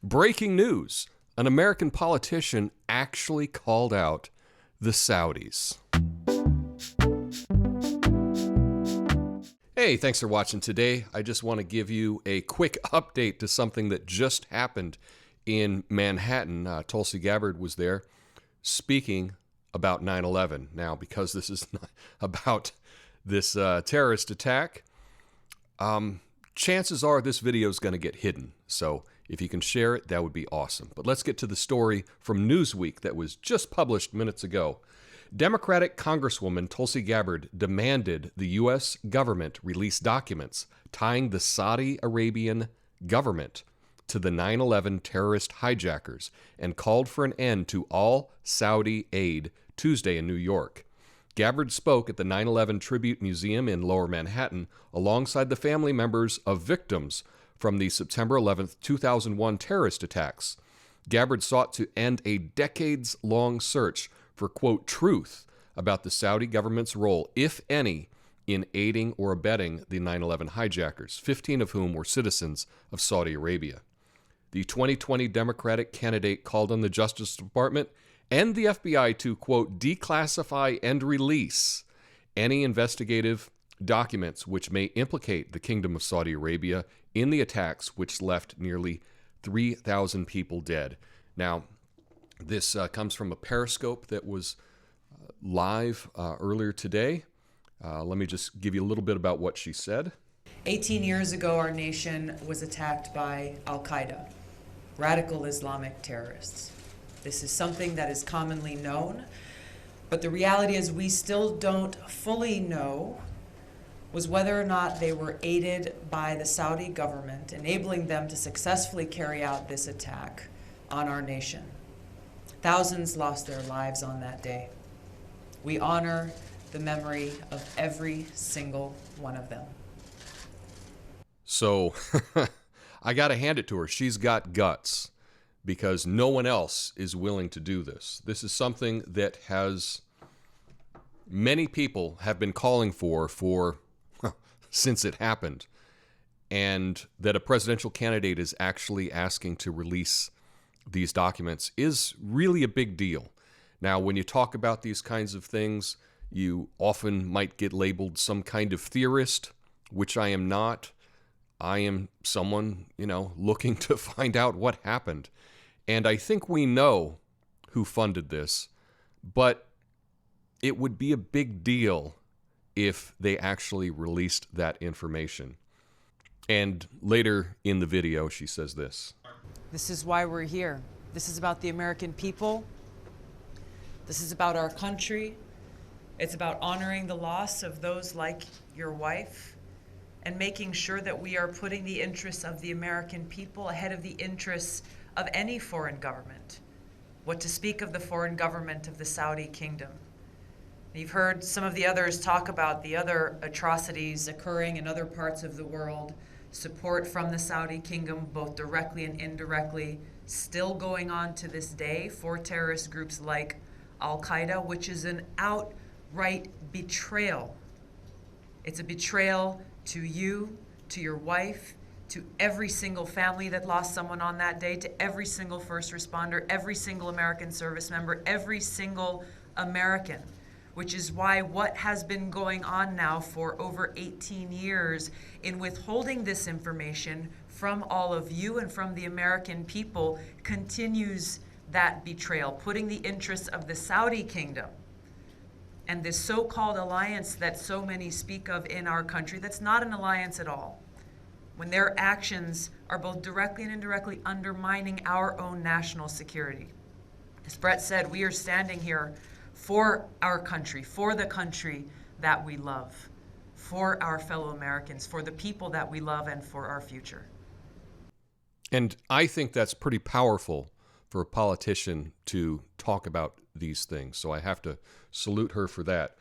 Breaking news. An American politician actually called out the Saudis. Hey, thanks for watching today. I just want to give you a quick update to something that just happened in Manhattan. Tulsi Gabbard was there speaking about 9/11. Now, because this is not about this terrorist attack, chances are this video is going to get hidden. So if you can share it, that would be awesome. But let's get to the story from Newsweek that was just published minutes ago. Democratic Congresswoman Tulsi Gabbard demanded the U.S. government release documents tying the Saudi Arabian government to the 9/11 terrorist hijackers and called for an end to all Saudi aid Tuesday in New York. Gabbard spoke at the 9/11 Tribute Museum in Lower Manhattan alongside the family members of victims from the September 11, 2001 terrorist attacks. Gabbard sought to end a decades-long search for, quote, truth about the Saudi government's role, if any, in aiding or abetting the 9/11 hijackers, 15 of whom were citizens of Saudi Arabia. The 2020 Democratic candidate called on the Justice Department and the FBI to, quote, declassify and release any investigative documents which may implicate the Kingdom of Saudi Arabia in the attacks which left nearly 3,000 people dead. Now, this comes from a Periscope that was live earlier today. Let me just give you a little bit about what she said. 18 years ago, our nation was attacked by Al-Qaeda, radical Islamic terrorists. This is something that is commonly known, but the reality is we still don't fully know was whether or not they were aided by the Saudi government, enabling them to successfully carry out this attack on our nation. Thousands lost their lives on that day. We honor the memory of every single one of them. So I got to hand it to her. She's got guts because no one else is willing to do this. This is something that has many people have been calling for since it happened, and that a presidential candidate is actually asking to release these documents is really a big deal. Now, when you talk about these kinds of things, you often might get labeled some kind of theorist, which I am not. I am someone, looking to find out what happened. And I think we know who funded this, but it would be a big deal if they actually released that information. And later in the video, she says this. This is why we're here. This is about the American people. This is about our country. It's about honoring the loss of those like your wife and making sure that we are putting the interests of the American people ahead of the interests of any foreign government. What to speak of the foreign government of the Saudi kingdom. You've heard some of the others talk about the other atrocities occurring in other parts of the world. Support from the Saudi kingdom, both directly and indirectly, still going on to this day for terrorist groups like Al-Qaeda, which is an outright betrayal. It's a betrayal to you, to your wife, to every single family that lost someone on that day, to every single first responder, every single American service member, every single American. Which is why what has been going on now for over 18 years in withholding this information from all of you and from the American people continues that betrayal, putting the interests of the Saudi kingdom and this so-called alliance that so many speak of in our country, that's not an alliance at all, when their actions are both directly and indirectly undermining our own national security. As Brett said, we are standing here for our country, for the country that we love, for our fellow Americans, for the people that we love, and for our future. And I think that's pretty powerful for a politician to talk about these things. So I have to salute her for that.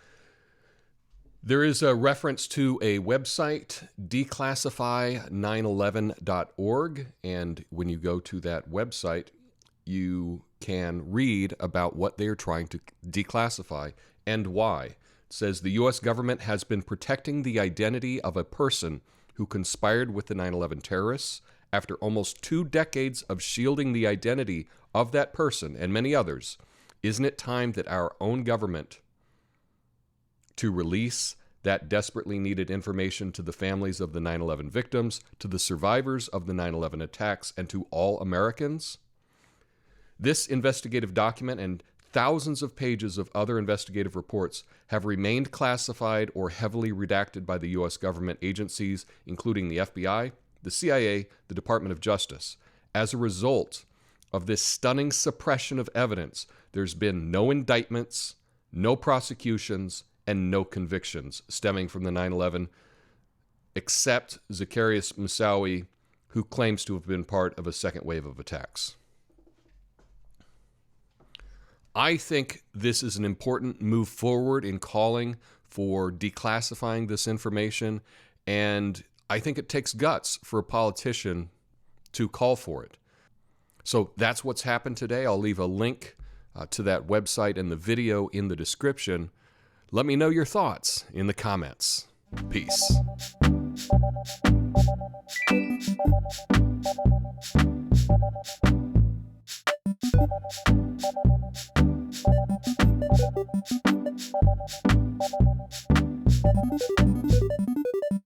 There is a reference to a website, declassify911.org. And when you go to that website, you can read about what they are trying to declassify and why. It says the U.S. government has been protecting the identity of a person who conspired with the 9/11 terrorists after almost 2 decades of shielding the identity of that person and many others, isn't it time that our own government to release that desperately needed information to the families of the 9/11 victims, to the survivors of the 9/11 attacks, and to all Americans? This investigative document and thousands of pages of other investigative reports have remained classified or heavily redacted by the U.S. government agencies, including the FBI, the CIA, the Department of Justice. As a result of this stunning suppression of evidence, there's been no indictments, no prosecutions, and no convictions stemming from the 9/11, except Zacarias Moussaoui, who claims to have been part of a second wave of attacks. I think this is an important move forward in calling for declassifying this information, and I think it takes guts for a politician to call for it. So that's what's happened today. I'll leave a link to that website and the video in the description. Let me know your thoughts in the comments. Peace.